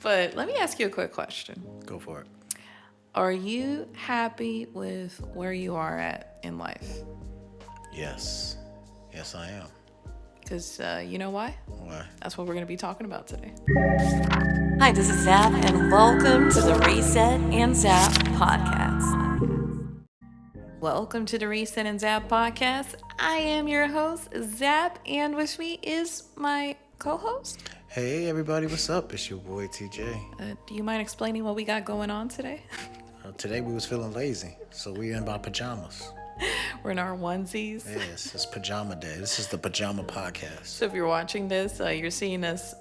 But let me ask you a quick question. Go for it. Are you happy with where you are at in life? Yes. Yes, I am. Because you know why? Why? That's what we're going to be talking about today. Hi, this is Zap, and welcome to the Reset and Zap podcast. Welcome to the Reset and Zap podcast. I am your host, Zap, and with me is my co-host. Hey, everybody, what's up? It's your boy, TJ. Do you mind explaining what we got going on today? Today we was feeling lazy, so we in our pajamas. We're in our onesies. Yes, it's pajama day. This is the pajama podcast. So if you're watching this, you're seeing us,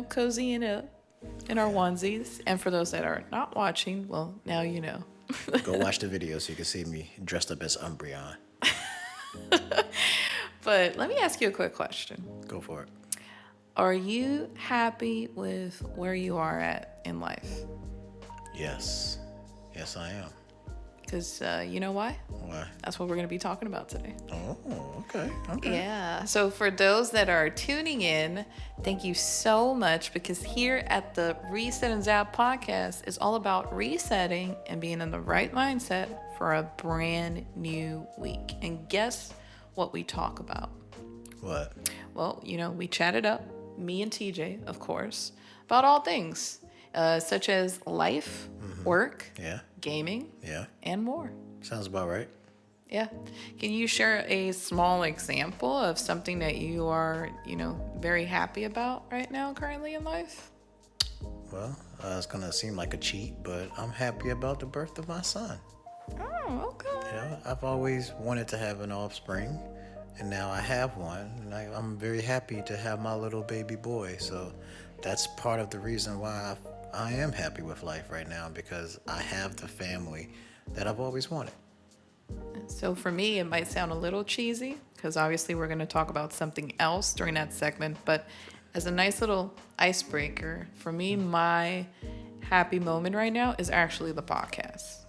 cozy in our onesies. And for those that are not watching, well, now you know. Go watch the video so you can see me dressed up as Umbreon. But let me ask you a quick question. Go for it. Are you happy with where you are at in life? Yes. Yes, I am. Because you know why? Why? That's what we're going to be talking about today. Oh, okay. Yeah. So for those that are tuning in, thank you so much, because here at the Reset and Zap podcast is all about resetting and being in the right mindset for a brand new week. And guess what we talk about? What? Well, we chatted up, me and TJ, of course, about all things, such as life, work, Yeah. gaming, Yeah. and more. Sounds about right. Yeah. Can you share a small example of something that you are, very happy about right now currently in life? Well, it's going to seem like a cheat, but I'm happy about the birth of my son. Oh, okay. I've always wanted to have an offspring, and now I have one, and I'm very happy to have my little baby boy. So that's part of the reason why I am happy with life right now, because I have the family that I've always wanted. So for me, it might sound a little cheesy, because obviously we're going to talk about something else during that segment, but as a nice little icebreaker, for me, my happy moment right now is actually the podcast.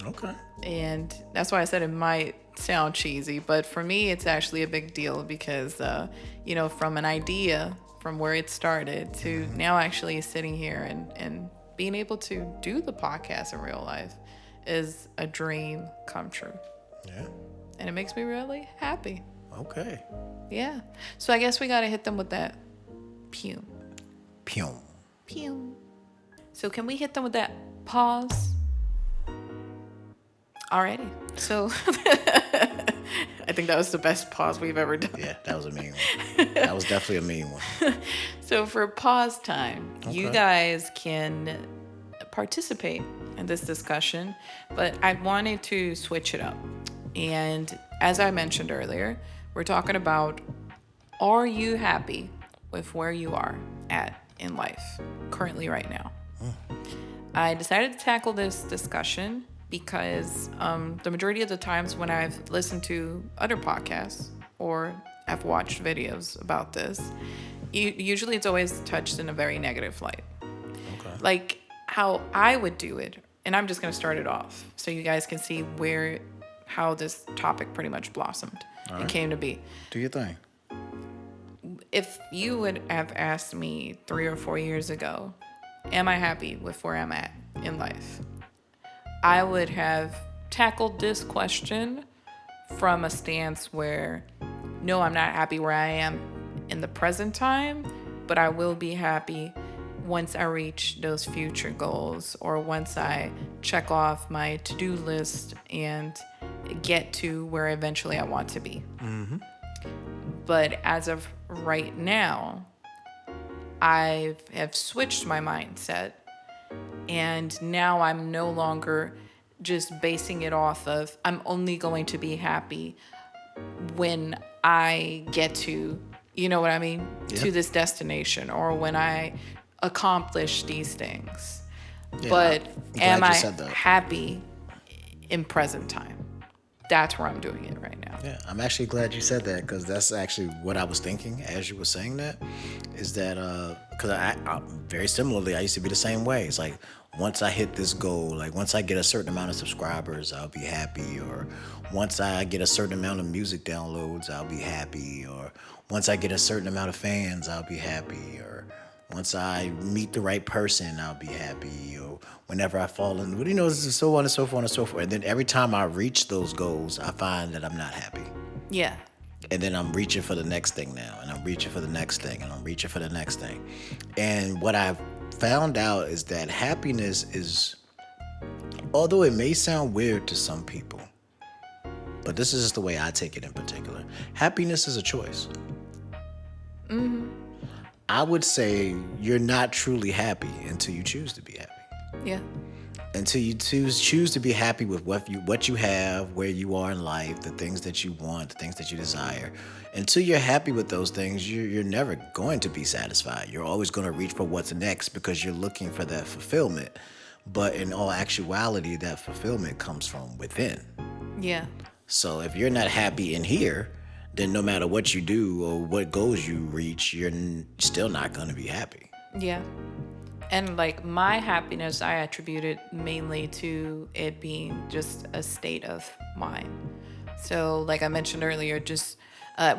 Okay. And that's why I said it might sound cheesy, but for me, it's actually a big deal because, from an idea, from where it started to now actually sitting here and being able to do the podcast in real life is a dream come true. Yeah. And it makes me really happy. Okay. Yeah. So I guess we got to hit them with that pew. Pew. Pew. So can we hit them with that pause? Alrighty. So I think that was the best pause we've ever done. Yeah, that was a mean one. That was definitely a mean one. So for pause time, you Okay. guys can participate in this discussion, but I wanted to switch it up. And as I mentioned earlier, we're talking about, are you happy with where you are at in life currently right now? I decided to tackle this discussion because the majority of the times when I've listened to other podcasts or I've watched videos about this, usually it's always touched in a very negative light. Okay. Like how I would do it, and I'm just going to start it off so you guys can see how this topic pretty much blossomed and came to be. Do your thing. If you would have asked me 3 or 4 years ago, am I happy with where I'm at in life? I would have tackled this question from a stance where, no, I'm not happy where I am in the present time, but I will be happy once I reach those future goals, or once I check off my to-do list and get to where eventually I want to be. But as of right now, I have switched my mindset, and now I'm no longer just basing it off of I'm only going to be happy when I get to, you know what I mean, to this destination, or when I accomplish these things. Yeah, But I'm glad am you I said that. happy in present time? That's where I'm doing it right now. Yeah, I'm actually glad you said that, because that's actually what I was thinking as you were saying that, is that because I very similarly, I used to be the same way. It's like, once I hit this goal, like once I get a certain amount of subscribers, I'll be happy, or once I get a certain amount of music downloads, I'll be happy, or once I get a certain amount of fans, I'll be happy, or Once I meet the right person, I'll be happy. Or whenever I fall in, so on and so forth and so forth. And then every time I reach those goals, I find that I'm not happy. Yeah. And then I'm reaching for the next thing now, and I'm reaching for the next thing, and I'm reaching for the next thing. And what I've found out is that happiness is, although it may sound weird to some people, but this is just the way I take it in particular. Happiness is a choice. I would say you're not truly happy until you choose to be happy. Yeah. Until you choose to be happy with what you have, where you are in life, the things that you want, the things that you desire. Until you're happy with those things, you're never going to be satisfied. You're always going to reach for what's next because you're looking for that fulfillment. But in all actuality, that fulfillment comes from within. Yeah. So if you're not happy in here, then no matter what you do or what goals you reach, you're still not going to be happy. Yeah. And like my happiness, I attribute it mainly to it being just a state of mind. So like I mentioned earlier, just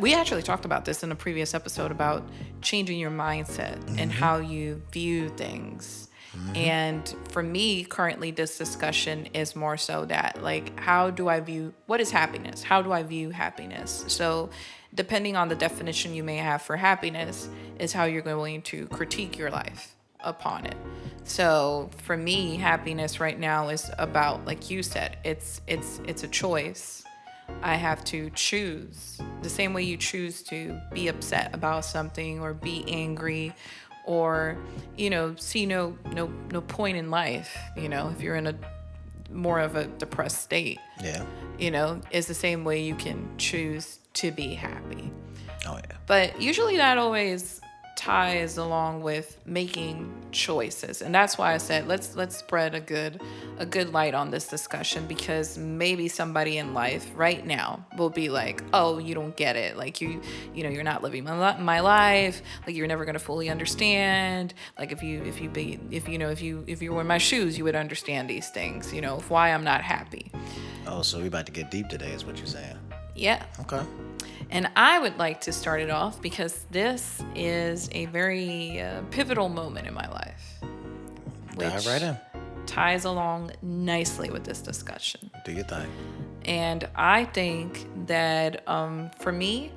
we actually talked about this in a previous episode about changing your mindset and how you view things. And for me, currently, this discussion is more so that, like, what is happiness? How do I view happiness? So depending on the definition you may have for happiness is how you're going to critique your life upon it. So for me, happiness right now is about, like you said, it's a choice. I have to choose the same way you choose to be upset about something or be angry or, see no point in life, if you're in a more of a depressed state. Yeah. Is the same way you can choose to be happy. Oh, yeah. But usually that always ties along with making choices. And that's why I said let's spread a good light on this discussion, because maybe somebody in life right now will be like, oh, you don't get it, like you're not living my life, like you're never going to fully understand, like if you were in my shoes you would understand these things, of why I'm not happy. Oh, so we about to get deep today is what you're saying. Yeah. Okay. And I would like to start it off because this is a very pivotal moment in my life, Dive right in. ties along nicely with this discussion. Do your thing. And I think that for me,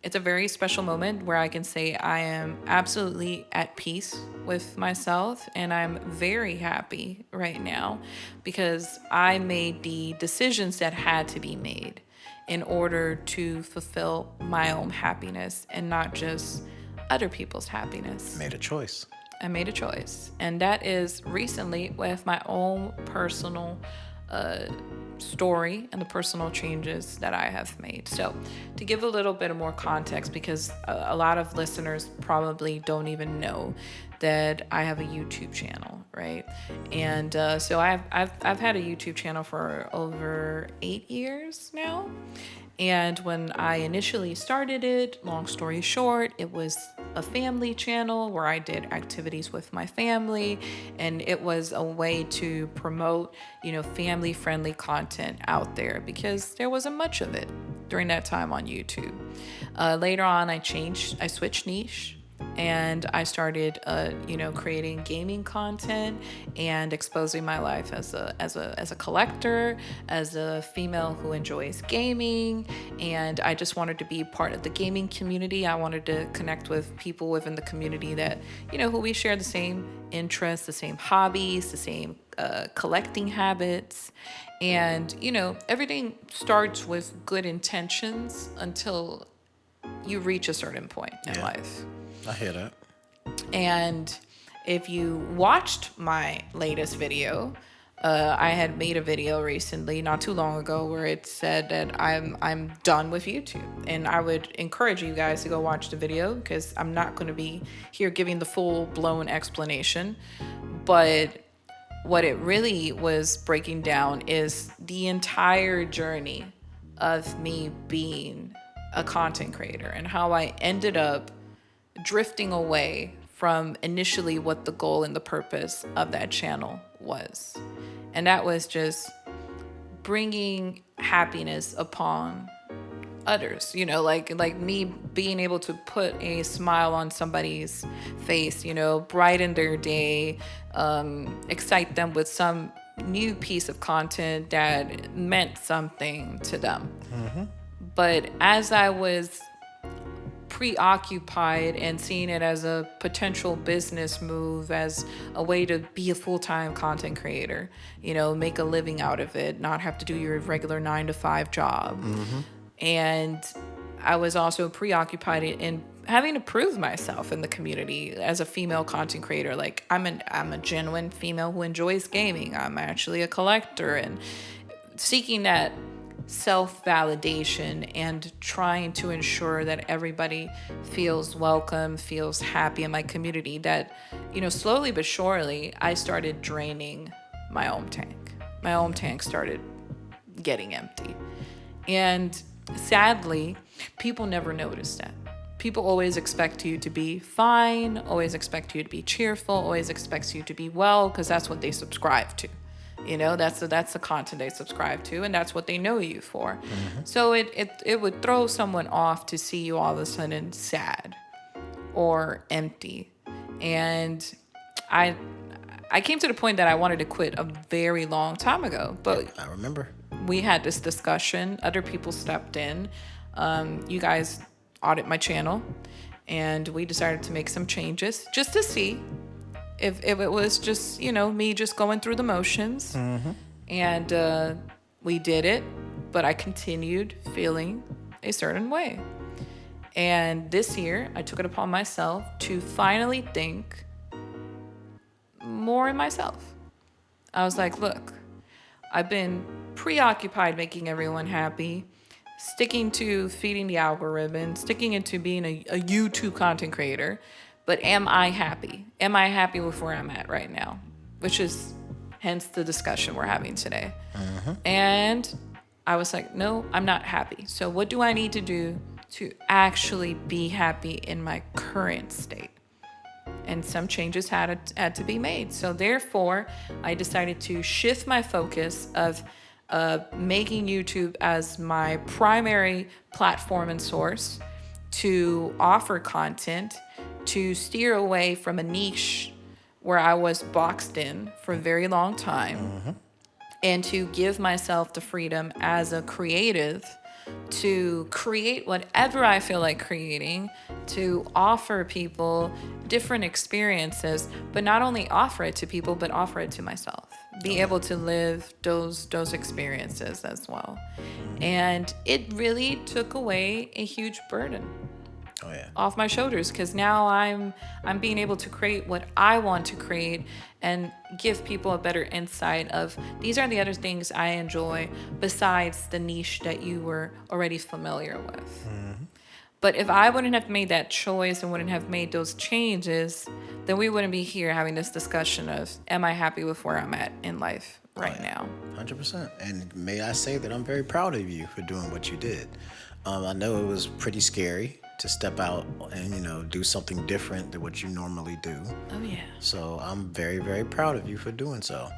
it's a very special moment where I can say I am absolutely at peace with myself, and I'm very happy right now because I made the decisions that had to be made in order to fulfill my own happiness and not just other people's happiness. Made a choice. I made a choice. And that is recently with my own personal story and the personal changes that I have made. So to give a little bit of more context, because a lot of listeners probably don't even know that I have a YouTube channel, right? And so I've had a YouTube channel for over 8 years now. And when I initially started it, long story short, it was a family channel where I did activities with my family, and it was a way to promote, family-friendly content out there because there wasn't much of it during that time on YouTube. Later on, I switched niche. And I started, creating gaming content and exposing my life as a collector, as a female who enjoys gaming. And I just wanted to be part of the gaming community. I wanted to connect with people within the community that, who we share the same interests, the same hobbies, the same collecting habits. And, everything starts with good intentions until you reach a certain point in life. I hear that. And if you watched my latest video, I had made a video recently, not too long ago, where it said that I'm done with YouTube. And I would encourage you guys to go watch the video because I'm not going to be here giving the full-blown explanation. But what it really was breaking down is the entire journey of me being a content creator and how I ended up drifting away from initially what the goal and the purpose of that channel was. And that was just bringing happiness upon others, like me being able to put a smile on somebody's face, brighten their day, excite them with some new piece of content that meant something to them. But as I was preoccupied and seeing it as a potential business move, as a way to be a full-time content creator, make a living out of it, not have to do your regular 9-to-5 job. And I was also preoccupied in having to prove myself in the community as a female content creator. Like I'm a genuine female who enjoys gaming. I'm actually a collector, and seeking that self-validation and trying to ensure that everybody feels welcome, feels happy in my community, that, slowly but surely, I started draining my own tank. My own tank started getting empty. And sadly, people never notice that. People always expect you to be fine, always expect you to be cheerful, always expect you to be well, because that's what they subscribe to. That's the content they subscribe to, and that's what they know you for. So it would throw someone off to see you all of a sudden sad or empty. And I came to the point that I wanted to quit a very long time ago. But I remember. We had this discussion. Other people stepped in. You guys audit my channel, and we decided to make some changes just to see if it was just, me just going through the motions. And we did it, but I continued feeling a certain way. And this year, I took it upon myself to finally think more in myself. I was like, look, I've been preoccupied making everyone happy, sticking to feeding the algorithm, sticking into being a YouTube content creator. But am I happy? Am I happy with where I'm at right now? Which is hence the discussion we're having today. And I was like, no, I'm not happy. So what do I need to do to actually be happy in my current state? And some changes had to be made. So therefore, I decided to shift my focus of making YouTube as my primary platform and source to offer content, to steer away from a niche where I was boxed in for a very long time, and to give myself the freedom as a creative to create whatever I feel like creating, to offer people different experiences, but not only offer it to people, but offer it to myself. Be able to live those experiences as well. And it really took away a huge burden off my shoulders, because now I'm being able to create what I want to create and give people a better insight of these are the other things I enjoy besides the niche that you were already familiar with. But if I wouldn't have made that choice and wouldn't have made those changes, then we wouldn't be here having this discussion of, am I happy with where I'm at in life right now? 100%. And may I say that I'm very proud of you for doing what you did. I know it was pretty scary to step out and, do something different than what you normally do. Oh, yeah. So I'm very, very proud of you for doing so.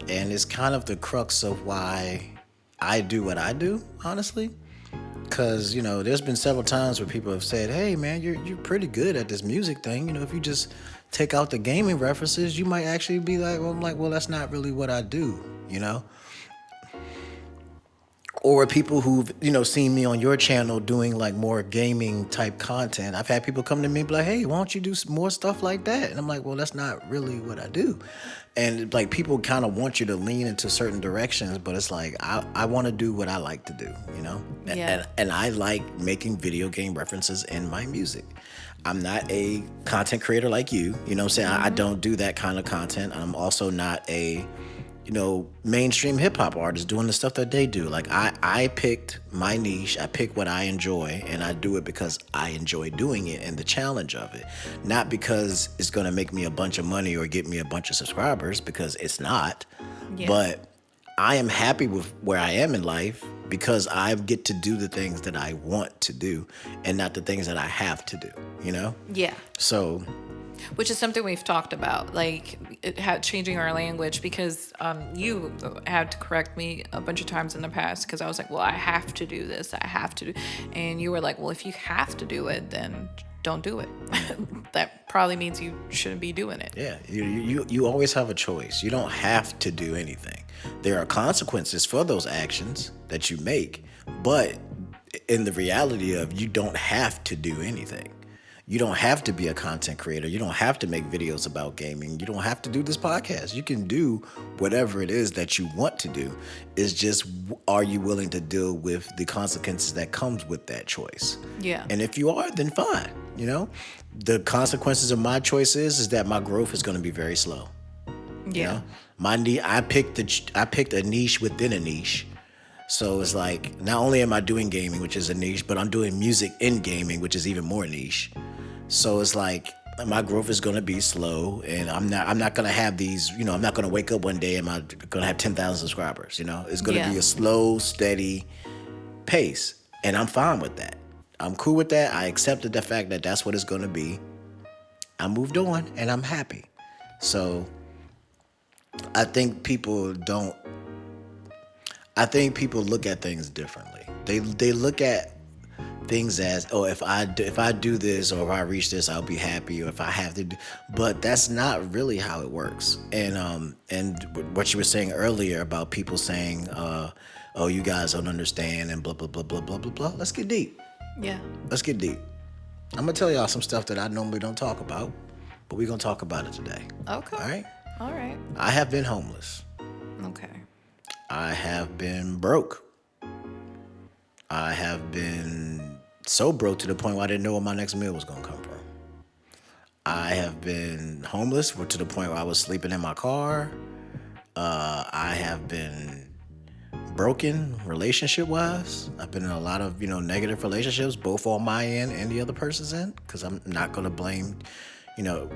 And it's kind of the crux of why I do what I do, honestly. Because, there's been several times where people have said, hey, man, you're pretty good at this music thing. If you just take out the gaming references, you might actually be like, well, I'm like, well, that's not really what I do, Or people who've, seen me on your channel doing like more gaming type content. I've had people come to me and be like, hey, why don't you do some more stuff like that? And I'm like, well, that's not really what I do. And like people kind of want you to lean into certain directions, but it's like, I want to do what I like to do, Yeah. And I like making video game references in my music. I'm not a content creator like you, what I'm saying? I don't do that kind of content. I'm also not a mainstream hip hop artists doing the stuff that they do. Like I picked my niche, I pick what I enjoy, and I do it because I enjoy doing it and the challenge of it. Not because it's gonna make me a bunch of money or get me a bunch of subscribers, because it's not. Yeah. But I am happy with where I am in life because I get to do the things that I want to do and not the things that I have to do, Yeah. So Which is something we've talked about, like changing our language, because you had to correct me a bunch of times in the past because I was like, well, I have to do this. I have to do. And you were like, well, if you have to do it, then don't do it. That probably means you shouldn't be doing it. Yeah, you always have a choice. You don't have to do anything. There are consequences for those actions that you make, but in the reality of you don't have to do anything. You don't have to be a content creator. You don't have to make videos about gaming. You don't have to do this podcast. You can do whatever it is that you want to do. It's just, are you willing to deal with the consequences that comes with that choice? Yeah. And if you are, then fine. The consequences of my choices is that my growth is going to be very slow. Yeah. I picked a niche within a niche. So it's like, not only am I doing gaming, which is a niche, but I'm doing music in gaming, which is even more niche. So it's like, my growth is going to be slow, and I'm not going to have these, I'm not going to wake up one day and I'm going to have 10,000 subscribers, It's going to be a slow, steady pace, and I'm fine with that. I'm cool with that. I accepted the fact that that's what it's going to be. I moved on, and I'm happy. So I think people look at things differently. They look at things as, oh, if I do this, or if I reach this, I'll be happy, or if I have to do, but that's not really how it works. And what you were saying earlier about people saying, oh, you guys don't understand, and blah blah blah blah blah blah blah. Let's get deep. Yeah. Let's get deep. I'm gonna tell y'all some stuff that I normally don't talk about, but we're gonna talk about it today. Okay. All right. I have been homeless. Okay. I have been broke. I have been so broke to the point where I didn't know where my next meal was going to come from. I have been homeless to the point where I was sleeping in my car. I have been broken relationship-wise. I've been in a lot of, negative relationships, both on my end and the other person's end, because I'm not going to blame,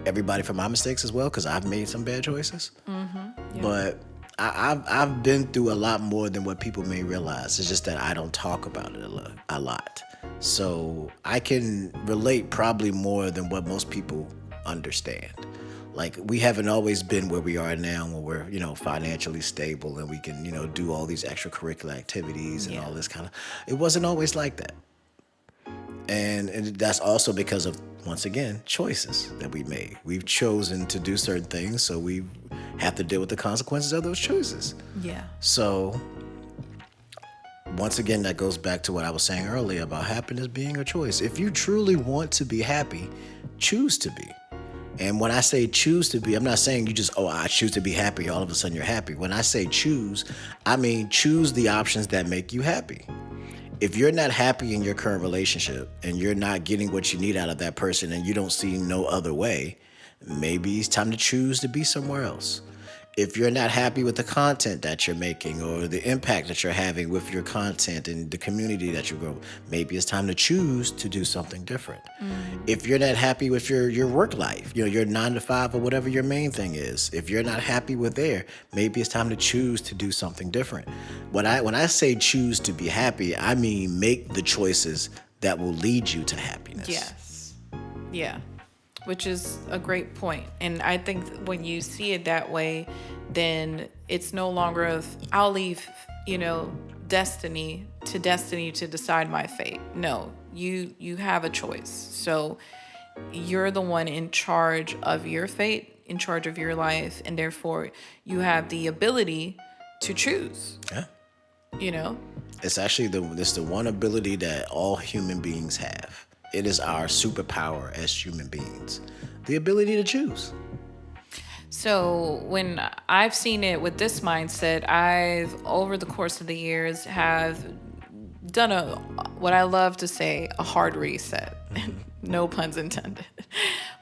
everybody for my mistakes as well, because I've made some bad choices. Mm-hmm. Yeah. But I've been through a lot more than what people may realize. It's just that I don't talk about it a lot. So I can relate probably more than what most people understand. Like, we haven't always been where we are now, where we're, financially stable and we can, do all these extracurricular activities and all this kind of, it wasn't always like that. And that's also because of, once again, choices that we made. We've chosen to do certain things, so we have to deal with the consequences of those choices. Yeah. So, once again, that goes back to what I was saying earlier about happiness being a choice. If you truly want to be happy, choose to be. And when I say choose to be, I'm not saying you just, I choose to be happy, all of a sudden you're happy. When I say choose, I mean choose the options that make you happy. If you're not happy in your current relationship and you're not getting what you need out of that person and you don't see no other way, maybe it's time to choose to be somewhere else. If you're not happy with the content that you're making or the impact that you're having with your content and the community that you grow, maybe it's time to choose to do something different. If you're not happy with your work life, your 9 to 5 or whatever your main thing is, if you're not happy with there, maybe it's time to choose to do something different. When I say choose to be happy, I mean make the choices that will lead you to happiness. Yes. Yeah. Which is a great point. And I think when you see it that way, then it's no longer of, I'll leave, destiny to decide my fate. No, you have a choice. So you're the one in charge of your fate, in charge of your life, and therefore you have the ability to choose. Yeah. It's actually the one ability that all human beings have. It is our superpower as human beings, the ability to choose. So when I've seen it with this mindset, I've, over the course of the years, have done what I love to say, a hard reset. No puns intended.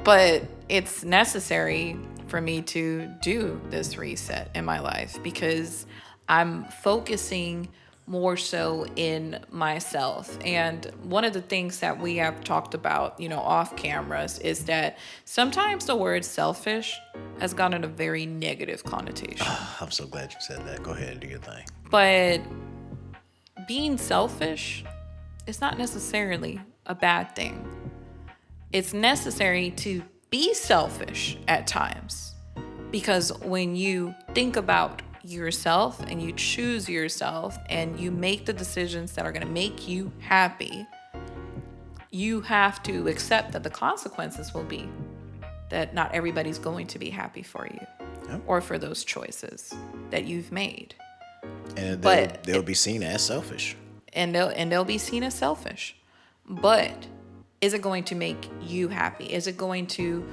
But it's necessary for me to do this reset in my life because I'm focusing more so in myself. And one of the things that we have talked about, off cameras is that sometimes the word selfish has gotten a very negative connotation. I'm so glad you said that. Go ahead and do your thing. But being selfish is not necessarily a bad thing. It's necessary to be selfish at times, because when you think about yourself and you choose yourself and you make the decisions that are going to make you happy, you have to accept that the consequences will be that not everybody's going to be happy for you or for those choices that you've made. And But they'll be seen as selfish. And they'll be seen as selfish. But is it going to make you happy? Is it going to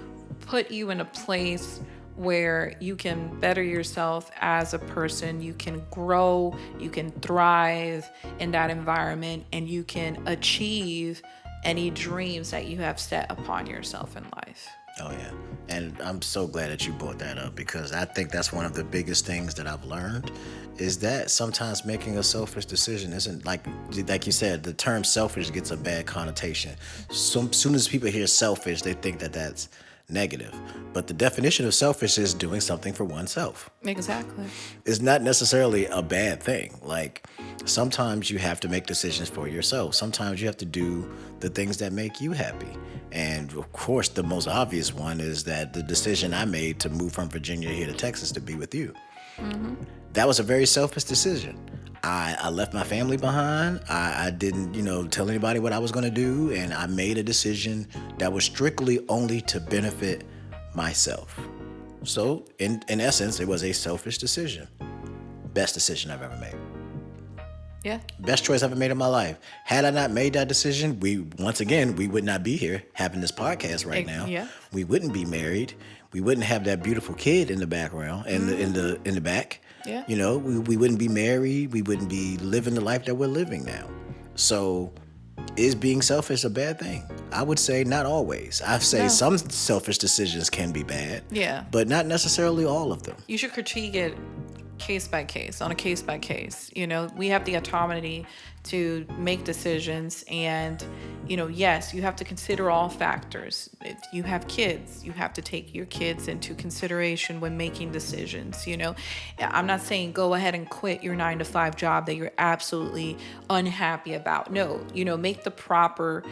put you in a place where you can better yourself as a person, you can grow, you can thrive in that environment, and you can achieve any dreams that you have set upon yourself in life? Oh, yeah. And I'm so glad that you brought that up, because I think that's one of the biggest things that I've learned is that sometimes making a selfish decision isn't like you said, the term selfish gets a bad connotation. So soon as people hear selfish, they think that that's negative. But the definition of selfish is doing something for oneself. Exactly. It's not necessarily a bad thing. Like, sometimes you have to make decisions for yourself. Sometimes you have to do the things that make you happy. And of course, the most obvious one is that the decision I made to move from Virginia here to Texas to be with you. Mm-hmm. That was a very selfish decision. I left my family behind. I didn't, tell anybody what I was going to do. And I made a decision that was strictly only to benefit myself. So in essence, it was a selfish decision. Best decision I've ever made. Yeah. Best choice I've ever made in my life. Had I not made that decision, we would not be here having this podcast right now. Yeah. We wouldn't be married. We wouldn't have that beautiful kid in the background, in the back. Yeah. We wouldn't be married. We wouldn't be living the life that we're living now. So, is being selfish a bad thing? I would say not always. I'd say some selfish decisions can be bad. Yeah. But not necessarily all of them. You should critique it case by case, on a case by case. We have the autonomy to make decisions, and yes, you have to consider all factors. If you have kids, you have to take your kids into consideration when making decisions. I'm not saying go ahead and quit your 9-to-5 job that you're absolutely unhappy about. No, make the proper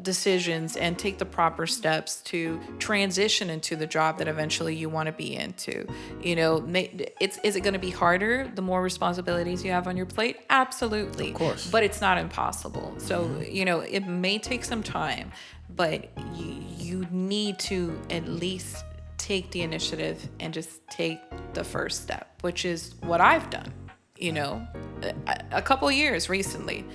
decisions and take the proper steps to transition into the job that eventually you want to be into. Is it going to be harder the more responsibilities you have on your plate? Absolutely. Of course. But it's not impossible. So, it may take some time, but you need to at least take the initiative and just take the first step, which is what I've done. A couple of years recently,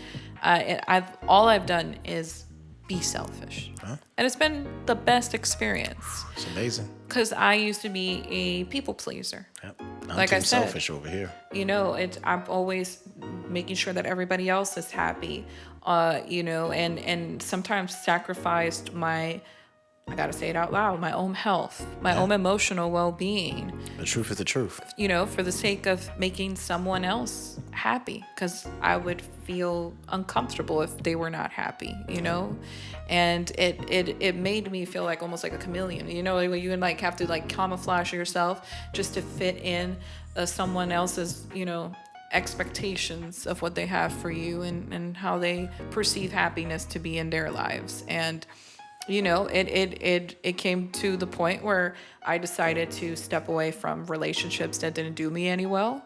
all I've done is be selfish. Huh? And it's been the best experience. It's amazing. Because I used to be a people pleaser. Yep. Like I said, selfish over here. I'm always making sure that everybody else is happy, and sometimes sacrificed I gotta say it out loud, my own health, my own emotional well-being. The truth is the truth. For the sake of making someone else happy, because I would feel uncomfortable if they were not happy, and it made me feel like almost like a chameleon, where you have to camouflage yourself just to fit in someone else's, expectations of what they have for you and how they perceive happiness to be in their lives. And it came to the point where I decided to step away from relationships that didn't do me any well,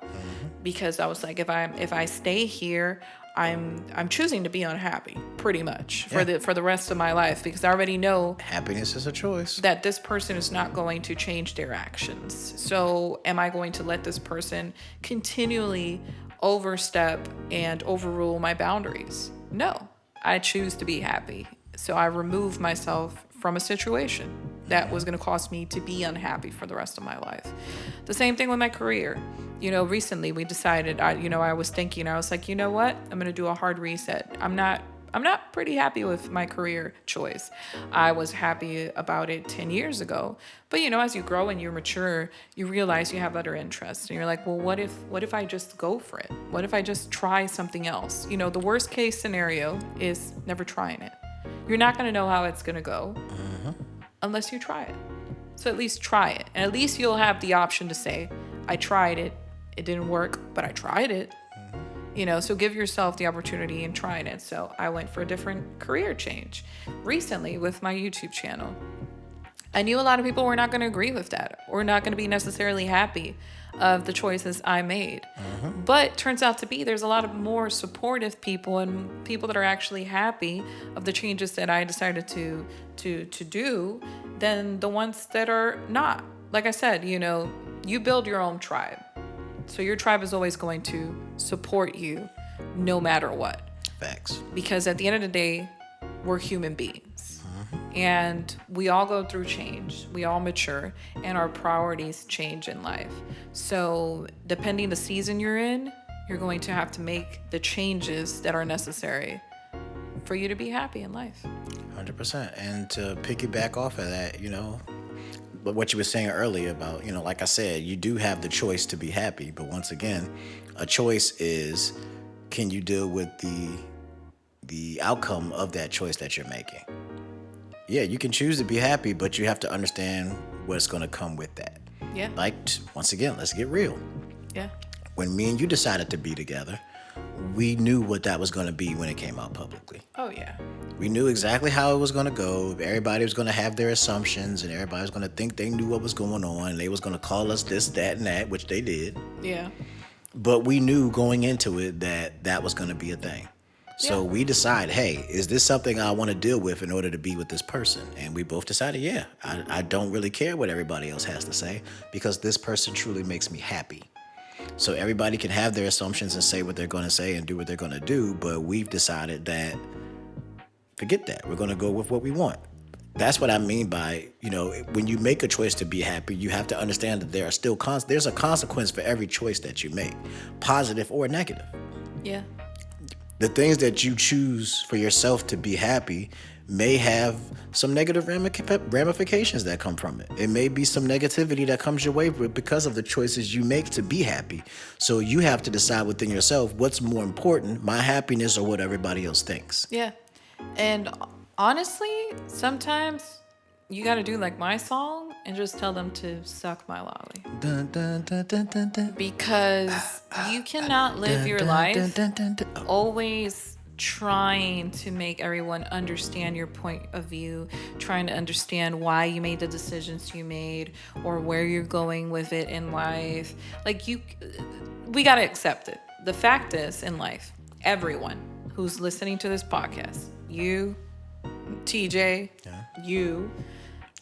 because I was like, if I stay here, I'm choosing to be unhappy pretty much for the rest of my life, because I already know happiness is a choice, that this person is not going to change their actions. So am I going to let this person continually overstep and overrule my boundaries? No, I choose to be happy. So I removed myself from a situation that was going to cause me to be unhappy for the rest of my life. The same thing with my career. Recently we decided, I was thinking, I was like, you know what? I'm going to do a hard reset. I'm not pretty happy with my career choice. I was happy about it 10 years ago. But, as you grow and you mature, you realize you have other interests. And you're like, well, what if I just go for it? What if I just try something else? The worst case scenario is never trying it. You're not going to know how it's going to go unless you try it. So at least try it. And at least you'll have the option to say, I tried it. It didn't work, but I tried it. So give yourself the opportunity in trying it. So I went for a different career change recently with my YouTube channel. I knew a lot of people were not going to agree with that or not going to be necessarily happy of the choices I made. But turns out to be there's a lot of more supportive people and people that are actually happy of the changes that I decided to do than the ones that are not. Like I said, you build your own tribe. So your tribe is always going to support you no matter what. Facts. Because at the end of the day, we're human beings. And we all go through change. We all mature and our priorities change in life. So depending the season you're in, you're going to have to make the changes that are necessary for you to be happy in life. 100%. And to piggyback off of that, but what you were saying earlier about, like I said, you do have the choice to be happy. But once again, a choice is, can you deal with the outcome of that choice that you're making? Yeah, you can choose to be happy, but you have to understand what's going to come with that. Yeah. Like, once again, let's get real. Yeah. When me and you decided to be together, we knew what that was going to be when it came out publicly. Oh, yeah. We knew exactly how it was going to go. Everybody was going to have their assumptions, and everybody was going to think they knew what was going on. They was going to call us this, that, and that, which they did. Yeah. But we knew going into it that was going to be a thing. So we decide, hey, is this something I want to deal with in order to be with this person? And we both decided, yeah, I don't really care what everybody else has to say because this person truly makes me happy. So everybody can have their assumptions and say what they're going to say and do what they're going to do. But we've decided that, forget that. We're going to go with what we want. That's what I mean by, when you make a choice to be happy, you have to understand that there are still there's a consequence for every choice that you make, positive or negative. Yeah. The things that you choose for yourself to be happy may have some negative ramifications that come from it. It may be some negativity that comes your way because of the choices you make to be happy. So you have to decide within yourself what's more important, my happiness or what everybody else thinks. Yeah. And honestly, sometimes you got to do like my song and just tell them to suck my lolly. Dun, dun, dun, dun, dun, dun. Because you cannot live your life always trying to make everyone understand your point of view, trying to understand why you made the decisions you made or where you're going with it in life. We got to accept it. The fact is, in life, everyone who's listening to this podcast, you, TJ, you,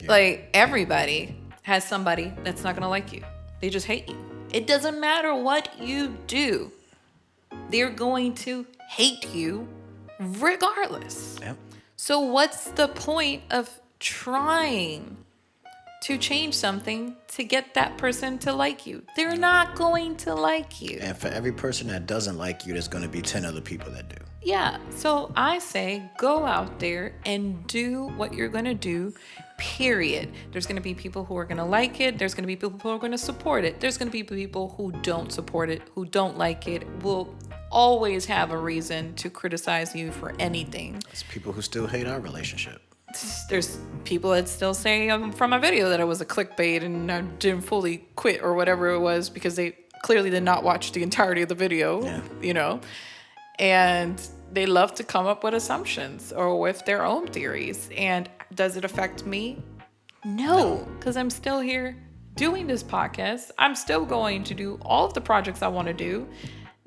everybody has somebody that's not going to like you. They just hate you. It doesn't matter what you do. They're going to hate you regardless. Yep. So what's the point of trying to change something to get that person to like you? They're not going to like you. And for every person that doesn't like you, there's going to be 10 other people that do. Yeah. So I say go out there and do what you're going to do, period. There's going to be people who are going to like it. There's going to be people who are going to support it. There's going to be people who don't support it, who don't like it, will always have a reason to criticize you for anything. It's people who still hate our relationship. There's people that still say from my video that it was a clickbait and I didn't fully quit or whatever it was because they clearly did not watch the entirety of the video, and they love to come up with assumptions or with their own theories. And does it affect me? No, because I'm still here doing this podcast. I'm still going to do all of the projects I want to do.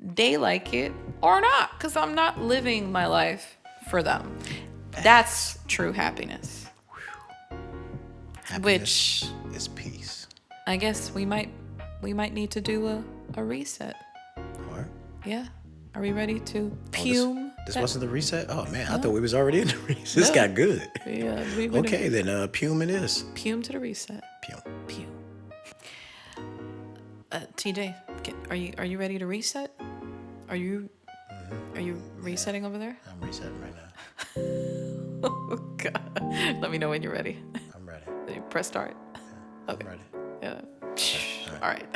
They like it or not, because I'm not living my life for them. That's true happiness. Happiness is peace. I guess we might need to do a reset. Or? Yeah. Are we ready to pume? This wasn't the reset? Oh man, I thought we was already in the reset. This got good. Yeah. Okay, then pume it is. Pume to the reset. Pume. TJ, are you ready to reset? Are you resetting over there? I'm resetting right now. Oh God. Let me know when you're ready. I'm ready. Then you press start. Okay. I'm ready. Yeah. All right.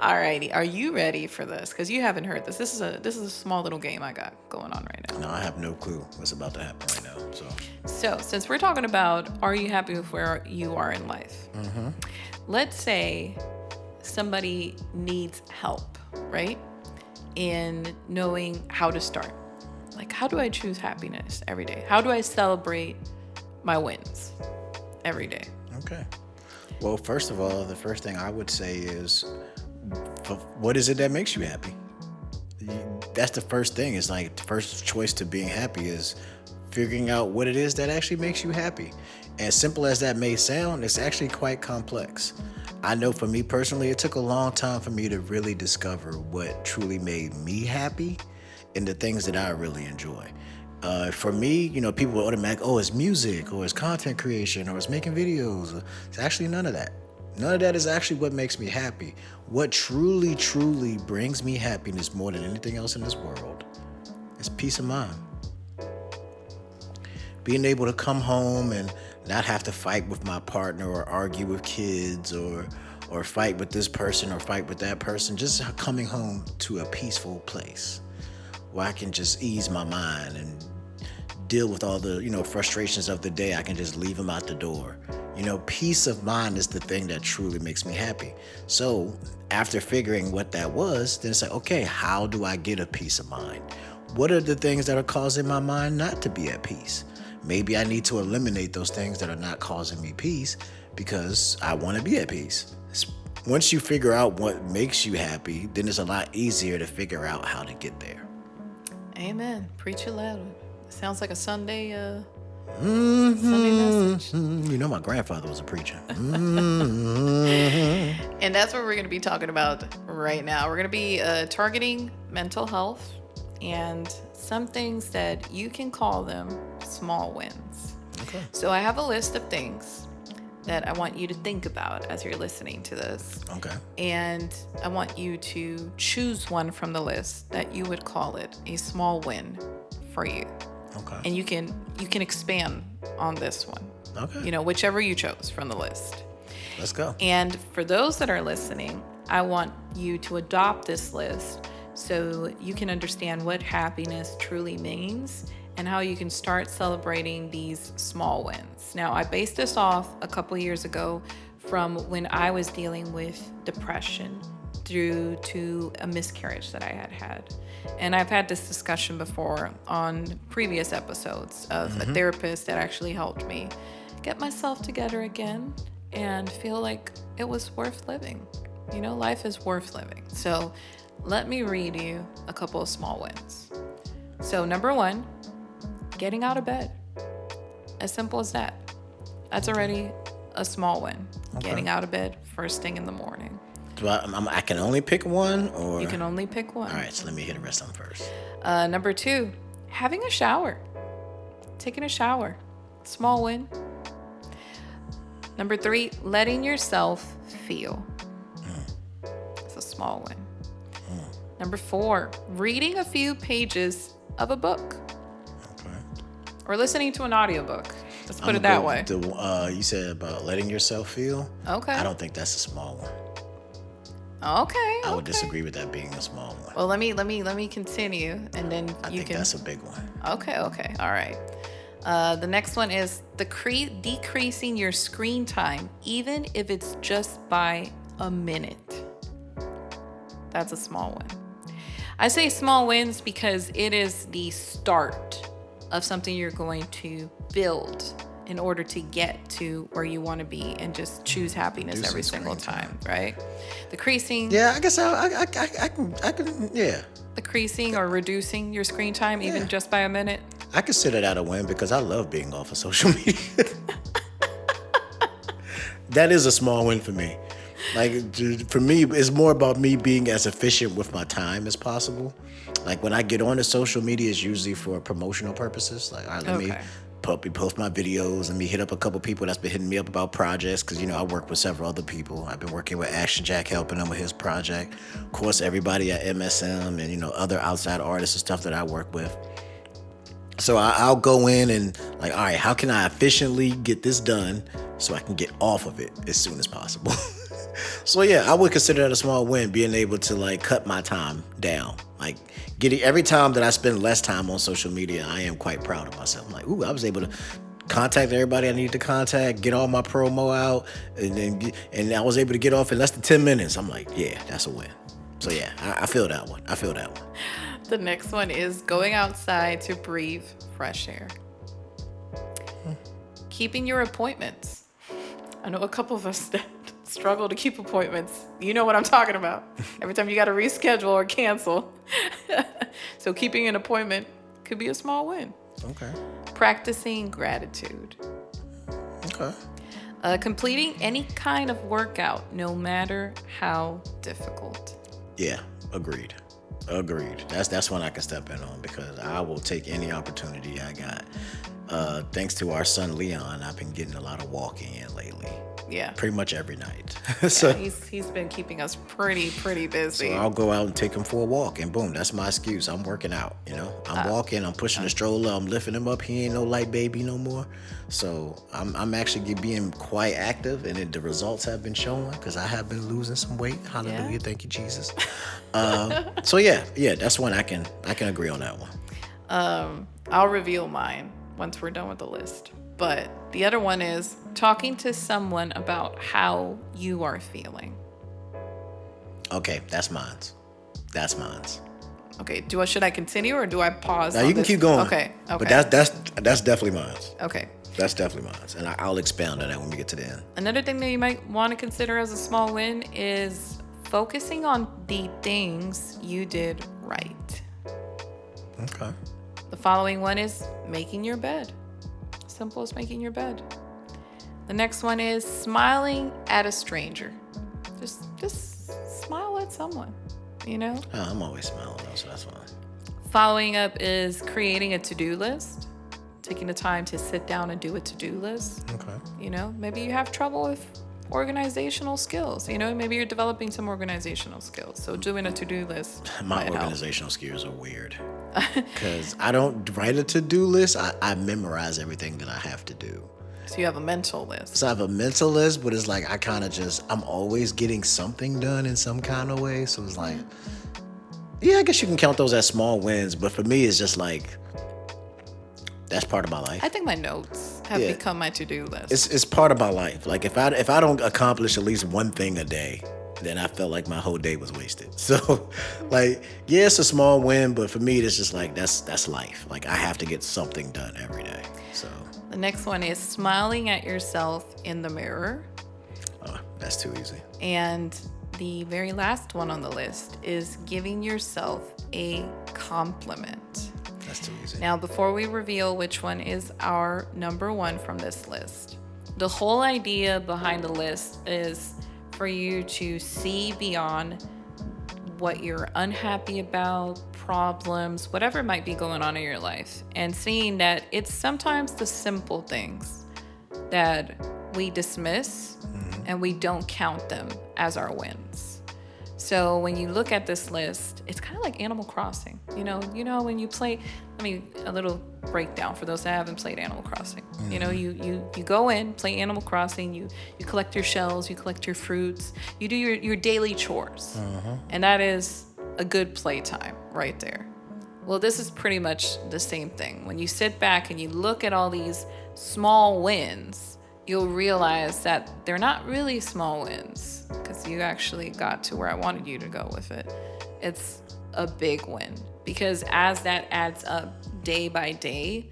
All righty. Are you ready for this? Because you haven't heard this. This is a small little game I got going on right now. No, I have no clue what's about to happen right now. So since we're talking about are you happy with where you are in life? Mm-hmm. Let's say somebody needs help, right? In knowing how to start. Like, how do I choose happiness every day? How do I celebrate my wins? every day. Okay. Well, first of all, the first thing I would say is, what is it that makes you happy? That's the first thing. It's like the first choice to being happy is figuring out what it is that actually makes you happy. As simple as that may sound, it's actually quite complex. I know for me personally, it took a long time for me to really discover what truly made me happy and the things that I really enjoy. For me, people will automatically, it's music, or it's content creation, or it's making videos. It's actually none of that. None of that is actually what makes me happy. What truly, truly brings me happiness more than anything else in this world is peace of mind. Being able to come home and not have to fight with my partner or argue with kids or fight with this person or fight with that person. Just coming home to a peaceful place where I can just ease my mind and deal with all the, frustrations of the day. I can just leave them out the door. Peace of mind is the thing that truly makes me happy. So after figuring what that was, then it's like, okay, how do I get a peace of mind? What are the things that are causing my mind not to be at peace? Maybe I need to eliminate those things that are not causing me peace because I want to be at peace. Once you figure out what makes you happy, then it's a lot easier to figure out how to get there. Amen. Preach it loud. Sounds like a Sunday Sunday message. My grandfather was a preacher. And that's what we're going to be talking about right now. We're going to be targeting mental health and some things that you can call them small wins. Okay. So I have a list of things that I want you to think about as you're listening to this. Okay. And I want you to choose one from the list that you would call it a small win for you. Okay. And you can expand on this one. Okay. Whichever you chose from the list. Let's go. And for those that are listening, I want you to adopt this list so you can understand what happiness truly means and how you can start celebrating these small wins. Now, I based this off a couple years ago from when I was dealing with depression due to a miscarriage that I had. And I've had this discussion before on previous episodes of a therapist that actually helped me get myself together again and feel like it was worth living. Life is worth living. So let me read you a couple of small wins. So number 1, getting out of bed. As simple as that. That's already a small win. Okay. Getting out of bed first thing in the morning. Do I can only pick one, or You can only pick one. All right, so let me hit the rest of them first. Number 2, having a shower. Taking a shower. Small win. Number 3, letting yourself feel. It's a small win. Number 4, reading a few pages of a book. Okay. Or listening to an audiobook. Let's put it that way. You said about letting yourself feel. Okay. I don't think that's a small one. Okay. I would disagree with that being a small one. Well, let me continue, and then I you think can. that's a big one. Okay. All right. The next one is decreasing your screen time, even if it's just by a minute. That's a small win. I say small wins because it is the start of something you're going to build in order to get to where you want to be and just choose happiness Reducing every single screen time, right? Decreasing. Yeah, I guess I can. Yeah. Decreasing or reducing your screen time, even just by a minute. I consider that a win because I love being off of social media. That is a small win for me. Like, for me, it's more about me being as efficient with my time as possible. Like, when I get on the social media, it's usually for promotional purposes. Like, all right, let me post my videos. Let me hit up a couple people that's been hitting me up about projects because, I work with several other people. I've been working with Action Jack, helping him with his project. Of course, everybody at MSM and, other outside artists and stuff that I work with. So I'll go in and all right, how can I efficiently get this done so I can get off of it as soon as possible? So yeah, I would consider that a small win, being able to cut my time down. Every time that I spend less time on social media, I am quite proud of myself. I'm like, ooh, I was able to contact everybody I needed to contact, get all my promo out, and I was able to get off in less than 10 minutes. I'm like, yeah, that's a win. So yeah, I feel that one. The next one is going outside to breathe fresh air. Keeping your appointments. I know a couple of us that struggle to keep appointments. You know what I'm talking about. Every time you got to reschedule or cancel. So keeping an appointment could be a small win. Okay. Practicing gratitude. Okay. Completing any kind of workout, no matter how difficult. Yeah, agreed. That's one I can step in on because I will take any opportunity I got. Thanks to our son Leon, I've been getting a lot of walking in lately. Yeah. Pretty much every night. So he's been keeping us pretty busy. So I'll go out and take him for a walk, and boom, that's my excuse. I'm working out, I'm walking, I'm pushing the stroller, I'm lifting him up. He ain't no light baby no more. So I'm actually being quite active, and the results have been showing because I have been losing some weight. Hallelujah, Yeah. Thank you, Jesus. So yeah, that's one I can agree on that one. I'll reveal mine once we're done with the list. But the other one is talking to someone about how you are feeling. Okay, that's mine. Okay, should I continue or do I pause? Now you can keep going. Okay. But that's definitely mine. Okay. That's definitely mine, and I'll expound on that when we get to the end. Another thing that you might want to consider as a small win is focusing on the things you did right. Okay. The following one is making your bed. Simple as making your bed. The next one is smiling at a stranger. Just smile at someone, Oh, I'm always smiling though, so that's fine. Following up is creating a to-do list. Taking the time to sit down and do a to-do list. Okay. Maybe you have trouble with organizational skills. Maybe you're developing some organizational skills. So doing a to-do list. My organizational skills are weird because I don't write a to-do list. I memorize everything that I have to do. So you have a mental list. So I have a mental list, but it's like I'm always getting something done in some kind of way. So it's like, yeah, I guess you can count those as small wins. But for me, it's just like, that's part of my life. I think my notes have become my to-do list. It's part of my life. Like if I don't accomplish at least one thing a day, then I felt like my whole day was wasted. So like, yeah, it's a small win, but for me, it's just like, that's life. Like I have to get something done every day. So the next one is smiling at yourself in the mirror. oh, that's too easy. And the very last one on the list is giving yourself a compliment. That's too easy. Now, before we reveal which one is our number one from this list, the whole idea behind the list is for you to see beyond what you're unhappy about, problems, whatever might be going on in your life, and seeing that it's sometimes the simple things that we dismiss and we don't count them as our wins. So when you look at this list, it's kind of like Animal Crossing. When you play, a little breakdown for those that haven't played Animal Crossing. You go in, play Animal Crossing, you collect your shells, you collect your fruits, you do your daily chores. And that is a good playtime right there. Well, this is pretty much the same thing. When you sit back and you look at all these small wins, you'll realize that they're not really small wins because you actually got to where I wanted you to go with it. It's a big win because as that adds up day by day,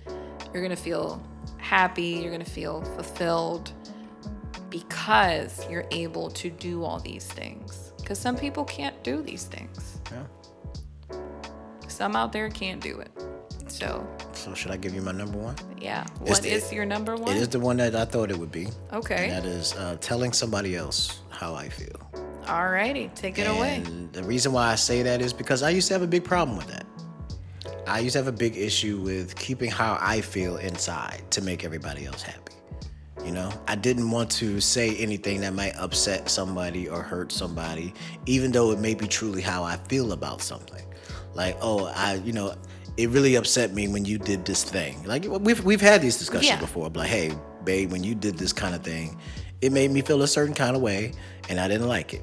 you're going to feel happy, you're going to feel fulfilled because you're able to do all these things. Because some people can't do these things. Yeah. Some out there can't do it. So should I give you my number one? Yeah. What is your number one? It is the one that I thought it would be. Okay. And that is telling somebody else how I feel. Alrighty, take it away. And the reason why I say that is because I used to have a big problem with that. I used to have a big issue with keeping how I feel inside to make everybody else happy. I didn't want to say anything that might upset somebody or hurt somebody, even though it may be truly how I feel about something. Like, it really upset me when you did this thing. Like we've had these discussions before. Like, hey, babe, when you did this kind of thing, it made me feel a certain kind of way, and I didn't like it.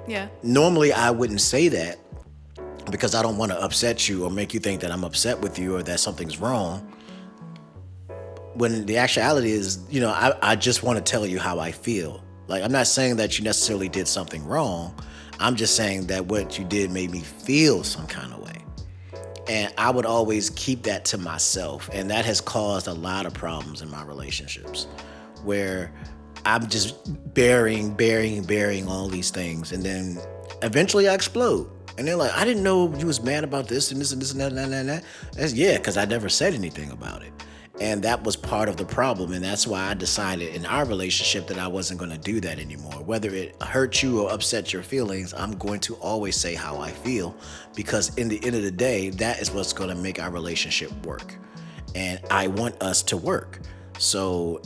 Yeah. Normally, I wouldn't say that because I don't want to upset you or make you think that I'm upset with you or that something's wrong. When the actuality is, I just want to tell you how I feel. Like, I'm not saying that you necessarily did something wrong. I'm just saying that what you did made me feel some kind of way. And I would always keep that to myself. And that has caused a lot of problems in my relationships where I'm just burying all these things, and then eventually I explode. And they're like, I didn't know you was mad about this and this and this and that and that and that. That's, yeah, because I never said anything about it. And that was part of the problem. And that's why I decided in our relationship that I wasn't going to do that anymore. Whether it hurt you or upset your feelings, I'm going to always say how I feel, because in the end of the day, that is what's going to make our relationship work. And I want us to work. So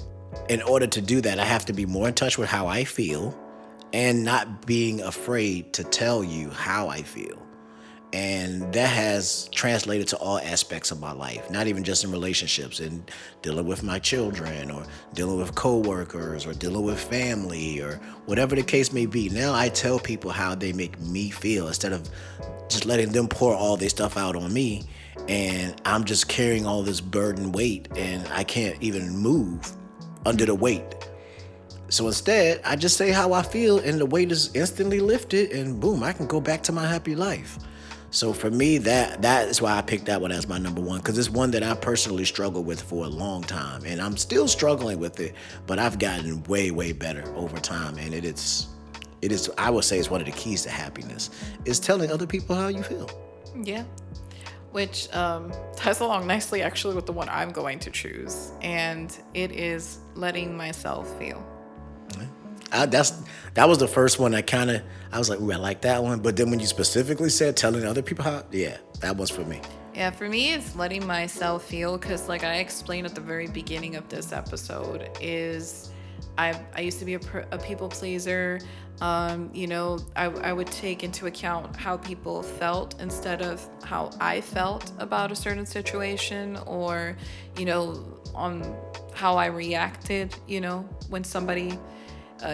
in order to do that, I have to be more in touch with how I feel and not being afraid to tell you how I feel. And that has translated to all aspects of my life, not even just in relationships, and dealing with my children or dealing with coworkers or dealing with family or whatever the case may be. Now I tell people how they make me feel instead of just letting them pour all their stuff out on me. And I'm just carrying all this burden weight and I can't even move under the weight. So instead, I just say how I feel and the weight is instantly lifted and boom, I can go back to my happy life. So for me, that is why I picked that one as my number one, because it's one that I personally struggled with for a long time. And I'm still struggling with it, but I've gotten way, way better over time. And it is, I would say it's one of the keys to happiness, is telling other people how you feel. Yeah. Which ties along nicely actually with the one I'm going to choose. And it is letting myself feel. That was the first one I was like, ooh, I like that one. But then when you specifically said telling other people how, yeah, that was for me. Yeah, for me, it's letting myself feel, because like I explained at the very beginning of this episode, is I used to be a people pleaser. I would take into account how people felt instead of how I felt about a certain situation, or, on how I reacted, when somebody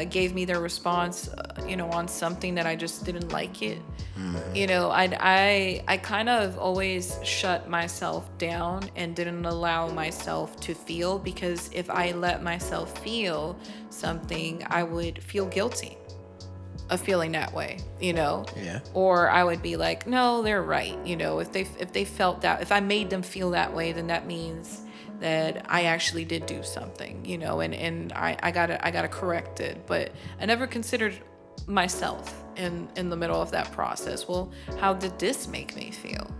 gave me their response, on something that I just didn't like it. I kind of always shut myself down and didn't allow myself to feel, because if I let myself feel something, I would feel guilty of feeling that way, Yeah. Or I would be like, no, they're right. If they felt that, if I made them feel that way, then that means that I actually did do something, and I gotta correct it. But I never considered myself in the middle of that process. Well, how did this make me feel?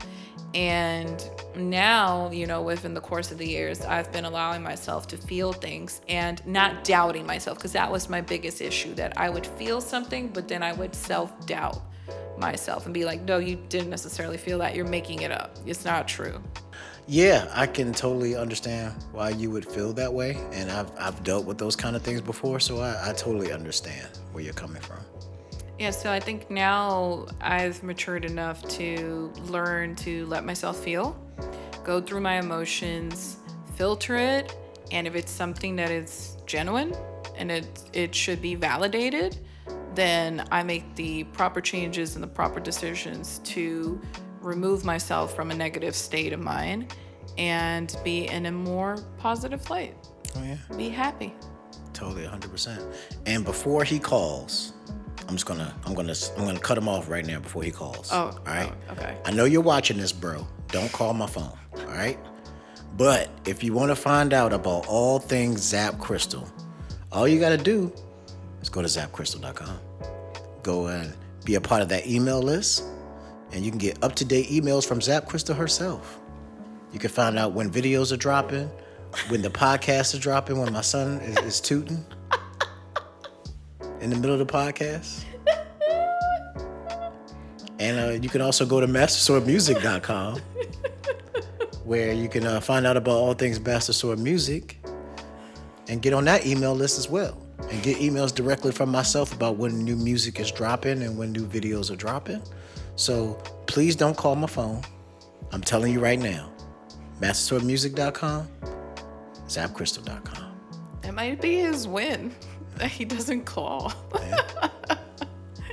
And now, within the course of the years, I've been allowing myself to feel things and not doubting myself, because that was my biggest issue, that I would feel something, but then I would self-doubt myself and be like, no, you didn't necessarily feel that. You're making it up. It's not true. Yeah, I can totally understand why you would feel that way. And I've dealt with those kind of things before, so I totally understand where you're coming from. Yeah, so I think now I've matured enough to learn to let myself feel, go through my emotions, filter it, and if it's something that is genuine and it should be validated, then I make the proper changes and the proper decisions to remove myself from a negative state of mind and be in a more positive light. Oh yeah. Be happy. Totally, 100%. And before he calls, I'm gonna cut him off right now before he calls. Oh, all right. Oh, okay. I know you're watching this, bro. Don't call my phone. All right. But if you want to find out about all things ZapCristal, all you gotta do is go to ZapCristal.com. Go and be a part of that email list, and you can get up-to-date emails from ZapCristal herself. You can find out when videos are dropping, when the podcast is dropping, when my son is tooting in the middle of the podcast. And you can also go to masterswordmusic.com, where you can find out about all things Master Sword Music and get on that email list as well. And get emails directly from myself about when new music is dropping and when new videos are dropping. So please don't call my phone. I'm telling you right now. masterswordmusic.com, ZapCristal.com. It might be his win that he doesn't call. Yeah.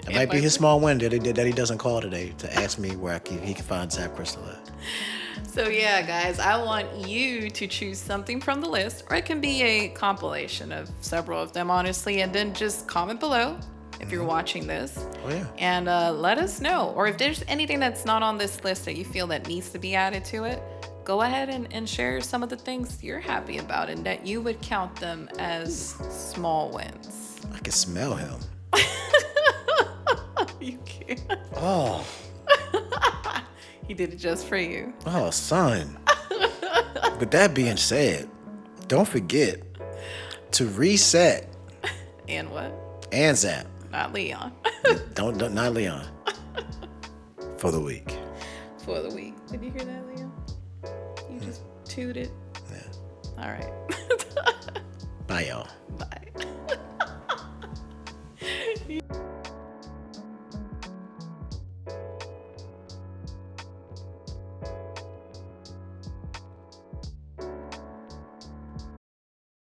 It might be his small win that he doesn't call today to ask me where he can find ZapCristal at. So yeah, guys, I want you to choose something from the list, or it can be a compilation of several of them, honestly, and then just comment below if you're watching this. Oh, yeah. And let us know. Or if there's anything that's not on this list that you feel that needs to be added to it, go ahead and share some of the things you're happy about and that you would count them as small wins. I can smell him. You can't. Oh, He did it just for you. oh, son. With that being said, don't forget to reset And what? and zap. Not Leon. Don't not Leon. For the week. For the week. Did you hear that, Leon? You just tooted. Yeah. All right. Bye, y'all. Bye.